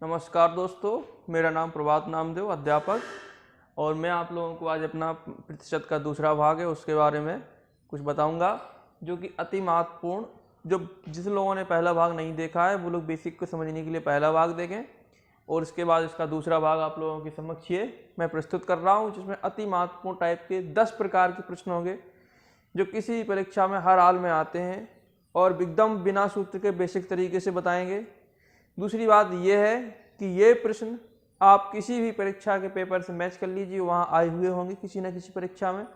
नमस्कार दोस्तों, मेरा नाम प्रभात नामदेव अध्यापक और मैं आप लोगों को आज अपना प्रतिशत का दूसरा भाग है उसके बारे में कुछ बताऊंगा जो कि अति महत्वपूर्ण। जो जिस लोगों ने पहला भाग नहीं देखा है वो लोग बेसिक को समझने के लिए पहला भाग देखें और इसके बाद इसका दूसरा भाग आप लोगों के समक्ष ये मैं प्रस्तुत कर रहा हूँ, जिसमें अति महत्वपूर्ण टाइप के 10 प्रकार के प्रश्न होंगे जो किसी परीक्षा में हर हाल में आते हैं और एकदम बिना सूत्र के बेसिक तरीके से बताएंगे। दूसरी बात यह है कि ये प्रश्न आप किसी भी परीक्षा के पेपर से मैच कर लीजिए, वहाँ आए हुए होंगे किसी न किसी परीक्षा में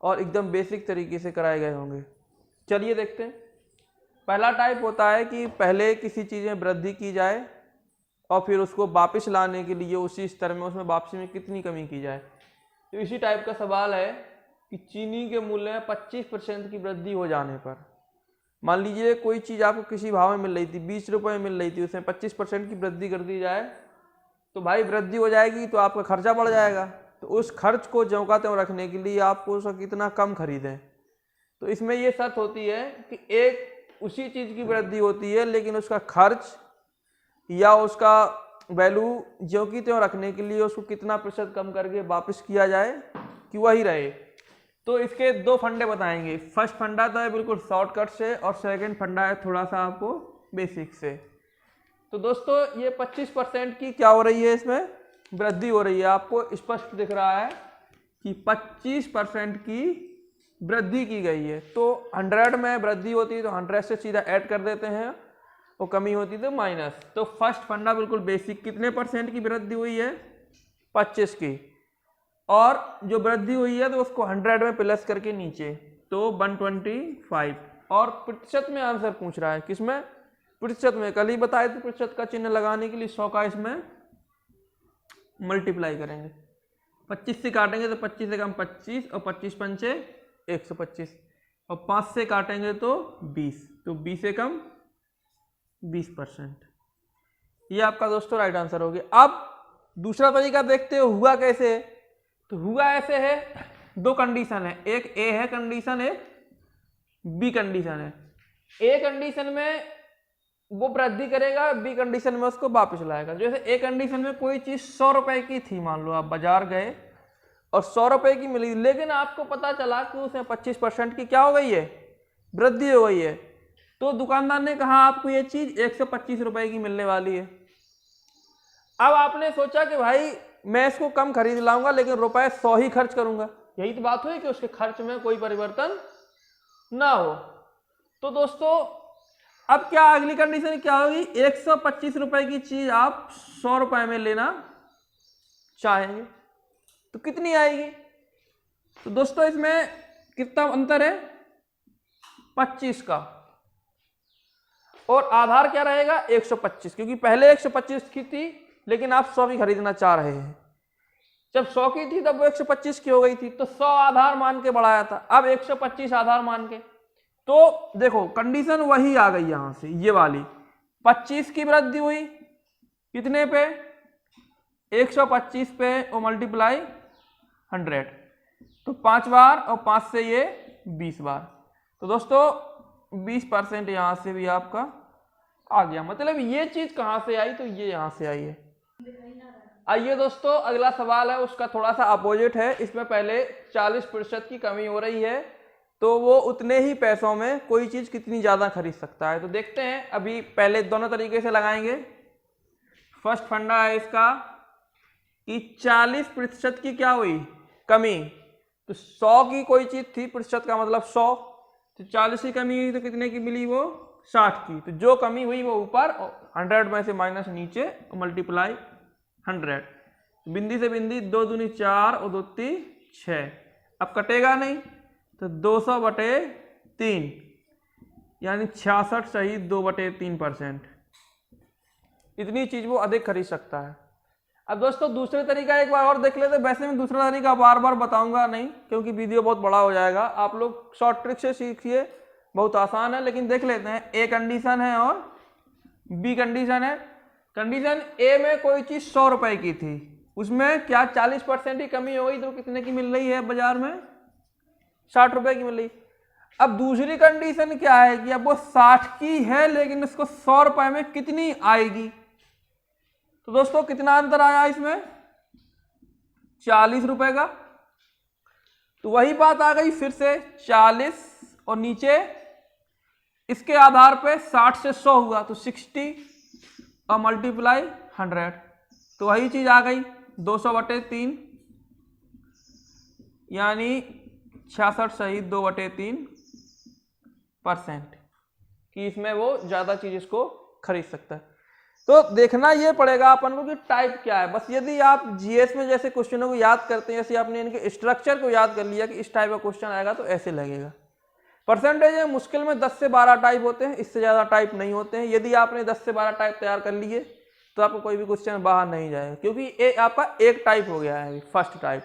और एकदम बेसिक तरीके से कराए गए होंगे। चलिए देखते हैं। पहला टाइप होता है कि पहले किसी चीज़ में वृद्धि की जाए और फिर उसको वापस लाने के लिए उसी स्तर में उसमें वापसी में कितनी कमी की जाए। तो इसी टाइप का सवाल है कि चीनी के मूल्य में 25% की वृद्धि हो जाने पर, मान लीजिए कोई चीज़ आपको किसी भाव में मिल रही थी, 20 रुपये में मिल रही थी, उसमें 25% की वृद्धि कर दी जाए तो भाई वृद्धि हो जाएगी तो आपका खर्चा बढ़ जाएगा। तो उस खर्च को ज्यों का त्यों रखने के लिए आपको उसका कितना कम खरीदें। तो इसमें ये शर्त होती है कि एक उसी चीज़ की वृद्धि होती है लेकिन उसका खर्च या उसका वैल्यू ज्यों की त्यों रखने के लिए उसको कितना प्रतिशत कम करके वापस किया जाए कि वही रहे। तो इसके दो फंडे बताएंगे। फर्स्ट फंडा तो है बिल्कुल शॉर्टकट से और सेकंड फंडा है थोड़ा सा आपको बेसिक से। तो दोस्तों ये 25% की क्या हो रही है, इसमें वृद्धि हो रही है। आपको स्पष्ट दिख रहा है कि 25% की वृद्धि की गई है। तो 100 में वृद्धि होती है तो 100 से सीधा ऐड कर देते हैं और कमी होती तो माइनस। तो फर्स्ट फंडा बिल्कुल बेसिक, कितने परसेंट की वृद्धि हुई है? 25 की। और जो वृद्धि हुई है तो उसको 100 में प्लस करके नीचे तो 125। और प्रतिशत में आंसर पूछ रहा है, किसमें? प्रतिशत में। कल ही बताए थे प्रतिशत का चिन्ह लगाने के लिए 100 का इसमें मल्टीप्लाई करेंगे। 25 से काटेंगे तो 25 से कम 25 और 25 पंचे 125 और 5 से काटेंगे तो 20, तो 20 से कम 20%। ये आपका दोस्तों राइट आंसर हो गया। अब दूसरा तरीका देखते हो हुआ कैसे। तो हुआ ऐसे है, दो कंडीशन है, एक ए है कंडीशन, एक बी कंडीशन है। ए कंडीशन में वो वृद्धि करेगा, बी कंडीशन में उसको वापस लाएगा। जैसे ए कंडीशन में कोई चीज 100 रुपए की थी, मान लो आप बाजार गए और 100 रुपए की मिली, लेकिन आपको पता चला कि उसमें 25% की क्या हो गई है? वृद्धि हो गई है। तो दुकानदार ने कहा आपको ये चीज 125 रुपए की मिलने वाली है। अब आपने सोचा कि भाई मैं इसको कम खरीद लाऊंगा लेकिन रुपए 100 ही खर्च करूंगा। यही तो बात हुई कि उसके खर्च में कोई परिवर्तन ना हो। तो दोस्तों अब क्या अगली कंडीशन क्या होगी? 125 रुपए की चीज आप 100 रुपए में लेना चाहेंगे तो कितनी आएगी? तो दोस्तों इसमें कितना अंतर है? 25 का। और आधार क्या रहेगा? 125, क्योंकि पहले 125 की थी लेकिन आप 100 की खरीदना चाह रहे हैं। जब 100 की थी तब वो 125 की हो गई थी तो 100 आधार मान के बढ़ाया था, अब 125 आधार मान के। तो देखो कंडीशन वही आ गई यहां से, ये वाली 25 की वृद्धि हुई कितने पे? 125 पे और मल्टीप्लाई 100, तो 5 बार और 5 से ये 20 बार। तो दोस्तों 20% यहां से भी आपका आ गया। मतलब ये चीज कहां से आई? तो ये यहां से आई है। आइए दोस्तों अगला सवाल है, उसका थोड़ा सा अपोजिट है। इसमें पहले 40% की कमी हो रही है तो वो उतने ही पैसों में कोई चीज कितनी ज्यादा खरीद सकता है। तो देखते हैं, अभी पहले दोनों तरीके से लगाएंगे। फर्स्ट फंडा है इसका कि 40% की क्या हुई? कमी। तो 100 की कोई चीज थी, प्रतिशत का मतलब 100, तो 40 की कमी हुई तो कितने की मिली? वो 60 की। तो जो कमी हुई वो ऊपर, 100 में से माइनस नीचे और मल्टीप्लाई 100। बिंदी से बिंदी 2 दूनी 4 और 2 तीन 6। अब कटेगा नहीं तो 200/3 यानी 66 सही 2/3%। इतनी चीज वो अधिक खरीद सकता है। अब दोस्तों दूसरे तरीका एक बार और देख लेते। वैसे मैं दूसरा तरीका बार बार बताऊंगा नहीं क्योंकि वीडियो बहुत बड़ा हो जाएगा। आप लोग शॉर्ट ट्रिक से सीखिए, बहुत आसान है, लेकिन देख लेते हैं। ए कंडीशन है और बी कंडीशन है। कंडीशन ए में कोई चीज 100 रुपए की थी, उसमें क्या 40% की कमी हो गई तो कितने की मिल रही है बाजार में? 60 रुपए की मिल रही। अब दूसरी कंडीशन क्या है कि अब वो 60 की है लेकिन इसको 100 रुपए में कितनी आएगी? तो दोस्तों कितना अंतर आया इसमें? 40 रुपए का। तो वही बात आ गई फिर से 40 और नीचे इसके आधार पे 60 से 100 हुआ तो 60 और मल्टीप्लाई 100, तो वही चीज आ गई 200/3 यानी 66 सही 2/3% कि इसमें वो ज्यादा चीज इसको खरीद सकता है। तो देखना ये पड़ेगा अपन को कि टाइप क्या है। बस यदि आप जीएस में जैसे क्वेश्चनों को याद करते हैं, जैसे आपने इनके स्ट्रक्चर को याद कर लिया कि इस टाइप का क्वेश्चन आएगा तो ऐसे लगेगा। परसेंटेज में मुश्किल में 10 से 12 टाइप होते हैं, इससे ज्यादा टाइप नहीं होते हैं। यदि आपने 10 से 12 टाइप तैयार कर लिए तो आपको कोई भी क्वेश्चन बाहर नहीं जाएगा, क्योंकि आपका एक टाइप हो गया है, फर्स्ट टाइप।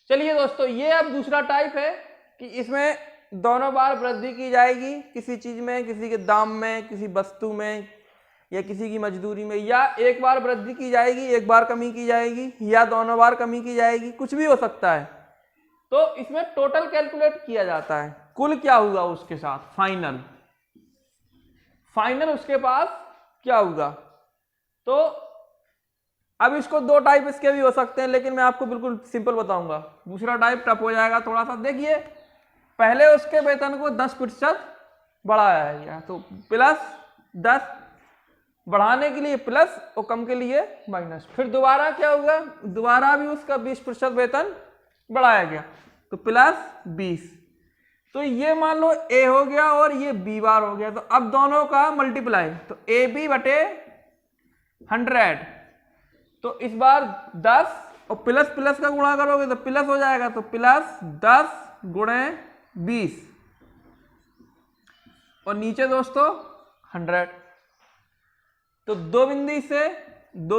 चलिए दोस्तों, ये अब दूसरा टाइप है कि इसमें दोनों बार वृद्धि की जाएगी किसी चीज में, किसी के दाम में, किसी वस्तु में या किसी की मजदूरी में, या एक बार वृद्धि की जाएगी, एक बार कमी की जाएगी, या दोनों बार कमी की जाएगी, कुछ भी हो सकता है। तो इसमें टोटल कैलकुलेट किया जाता है, कुल क्या हुआ उसके साथ, फाइनल उसके पास क्या होगा। तो अब इसको दो टाइप इसके भी हो सकते हैं, लेकिन मैं आपको बिल्कुल सिंपल बताऊंगा। दूसरा टाइप टफ हो जाएगा थोड़ा सा। देखिए, पहले उसके वेतन को 10% बढ़ाया गया, तो +10, बढ़ाने के लिए प्लस और कम के लिए माइनस। फिर दोबारा क्या होगा, दोबारा भी उसका 20% वेतन बढ़ाया गया, तो +20। तो ये मान लो ए हो गया और ये बी बार हो गया, तो अब दोनों का मल्टीप्लाई, तो AB/100। तो इस बार 10 और प्लस प्लस का गुणा करोगे तो प्लस हो जाएगा, तो +10 × 20 और नीचे दोस्तों 100। तो दो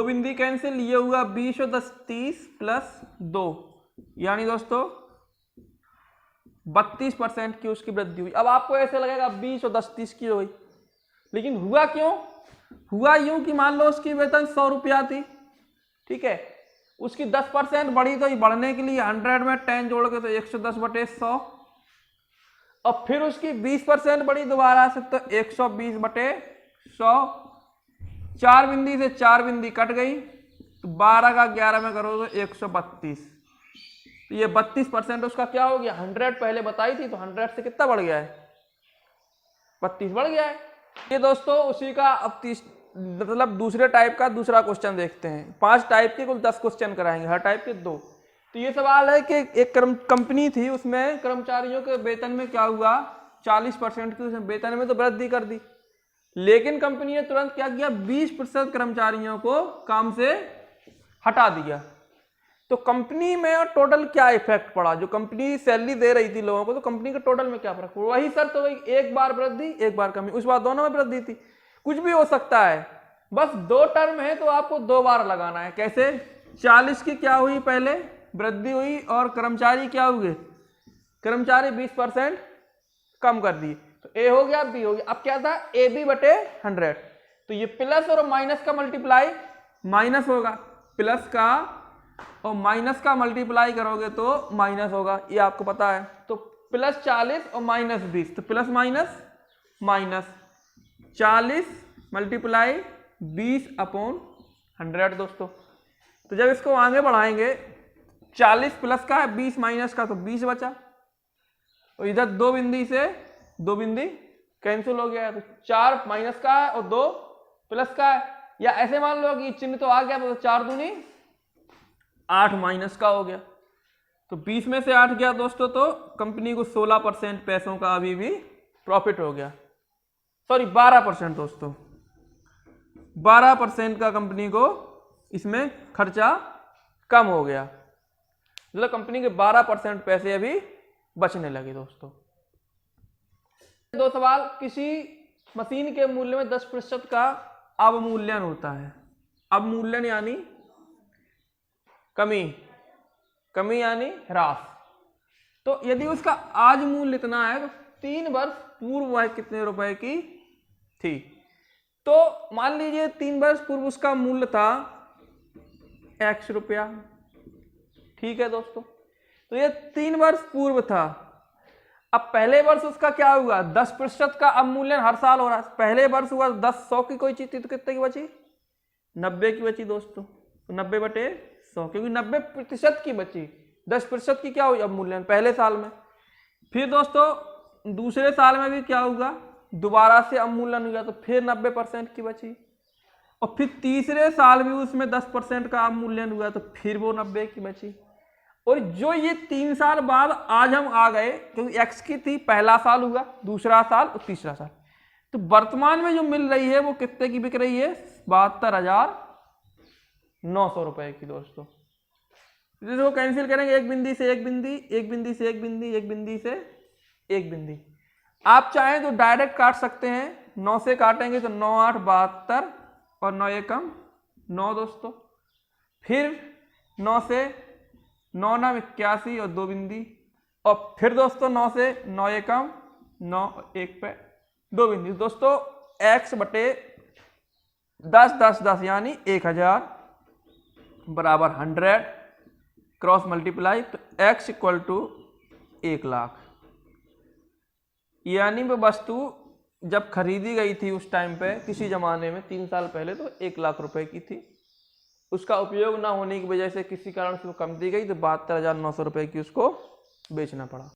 बिंदी कैंसिल, ये हुआ 20 और 10 30 + 2 यानी दोस्तों 32% की उसकी वृद्धि हुई। अब आपको ऐसे लगेगा 20 और 10 30 की हुई, लेकिन हुआ क्यों? हुआ यूं कि मान लो उसकी वेतन 100 रुपया थी, ठीक है, उसकी 10% बढ़ी, तो बढ़ने के लिए 100 में 10 जोड़ के तो 110/100, और फिर उसकी 20% बढ़ी दोबारा से, तो 120/100। 4 बिंदी से 4 बिंदी कट गई, तो 12 का 11 में करो तो 132। तो ये 32% उसका क्या हो गया, 100 पहले बताई थी, तो 100 से कितना बढ़ गया है, 32 बढ़ गया है। ये दोस्तों उसी का अब मतलब दूसरे टाइप का दूसरा क्वेश्चन देखते हैं। 5 टाइप के कुल 10 क्वेश्चन कराएंगे, हर टाइप के 2। तो ये सवाल है कि एक कंपनी थी, उसमें कर्मचारियों के वेतन में क्या हुआ, 40% की उसने वेतन में तो वृद्धि कर दी, लेकिन कंपनी ने तुरंत क्या किया, 20% कर्मचारियों को काम से हटा दिया। तो कंपनी में टोटल क्या इफेक्ट पड़ा, जो कंपनी सैलरी दे रही थी लोगों को, तो कंपनी के टोटल में क्या फर्क पड़ा? वही सर, तो वही एक बार वृद्धि एक बार कमी, उस बार दोनों में वृद्धि थी। कुछ भी हो सकता है, बस 2 टर्म है तो आपको 2 बार लगाना है। कैसे? 40 की क्या हुई, पहले वृद्धि हुई, और कर्मचारी क्या हुए, कर्मचारी 20% कम कर दिए, तो ए हो गया बी हो गया। अब क्या था, AB/100। तो ये प्लस और माइनस का मल्टीप्लाई माइनस होगा, प्लस का और माइनस का मल्टीप्लाई करोगे तो माइनस होगा, ये आपको पता है। तो +40 और -20, तो प्लस माइनस माइनस 40 × 20/100 दोस्तों। तो जब इसको आगे बढ़ाएंगे, 40 प्लस का है, 20 माइनस का, तो 20 बचा, और इधर 2 बिंदी से 2 बिंदी कैंसिल हो गया, तो 4 माइनस का है और 2 प्लस का है। या ऐसे मान लो कि चिन्ह तो आ गया, तो 4 दूनी 8 माइनस का हो गया, तो 20 में से 8 गया दोस्तों, तो कंपनी को 16% पैसों का अभी भी प्रॉफिट हो गया। सॉरी 12% दोस्तों, 12% का कंपनी को इसमें खर्चा कम हो गया, मतलब कंपनी के 12% पैसे अभी बचने लगे दोस्तों। 2 सवाल, किसी मशीन के मूल्य में 10% का अवमूल्यन होता है। अवमूल्यन यानी कमी, कमी यानी ह्रास। तो यदि उसका आज मूल्य इतना है, तो 3 वर्ष पूर्व वह कितने रुपए की थी। तो मान लीजिए 3 वर्ष पूर्व उसका मूल्य था X रुपया, ठीक है दोस्तों। तो ये 3 वर्ष पूर्व था। अब पहले वर्ष उसका क्या हुआ, 10% का अवमूल्यन हर साल हो रहा है। पहले वर्ष हुआ 10 100 की कोई चीज थी, तो कितने की बची, 90 की बची दोस्तों, तो 90/100, क्योंकि 90% की बची, 10% की क्या हुई अवमूल्यन पहले साल में। फिर दोस्तों दूसरे साल में भी क्या होगा, दोबारा से अवमूल्यन हुआ तो फिर 90% की बची, और फिर तीसरे साल भी उसमें 10% का अवमूल्यन हुआ तो फिर वो 90 की बची। और जो ये 3 साल बाद आज हम आ गए, क्योंकि एक्स की थी, पहला साल हुआ, दूसरा साल और तीसरा साल, तो वर्तमान में जो मिल रही है वो कितने की बिक रही है, 72,900 रुपए की दोस्तों। इसको कैंसिल करेंगे, एक बिंदी से एक बिंदी, एक बिंदी से एक बिंदी, एक बिंदी से एक बिंदी। आप चाहें तो डायरेक्ट काट सकते हैं, 9 से काटेंगे तो 9 8 72 और 9 एकम 9 दोस्तों। फिर 9 से 9 9 81 और 2 बिंदी, और फिर दोस्तों 9 से 9 एकम 9 1 पे 2 बिंदी दोस्तों। x/10 10 10 यानी 1000 बराबर 100 क्रॉस मल्टीप्लाई, तो x = 1 लाख। यानी वो वस्तु जब खरीदी गई थी उस टाइम पे, किसी जमाने में 3 साल पहले, तो 1 लाख रुपए की थी। उसका उपयोग ना होने की वजह से किसी कारण से वो कम दी गई, तो 72,900 रुपए की उसको बेचना पड़ा।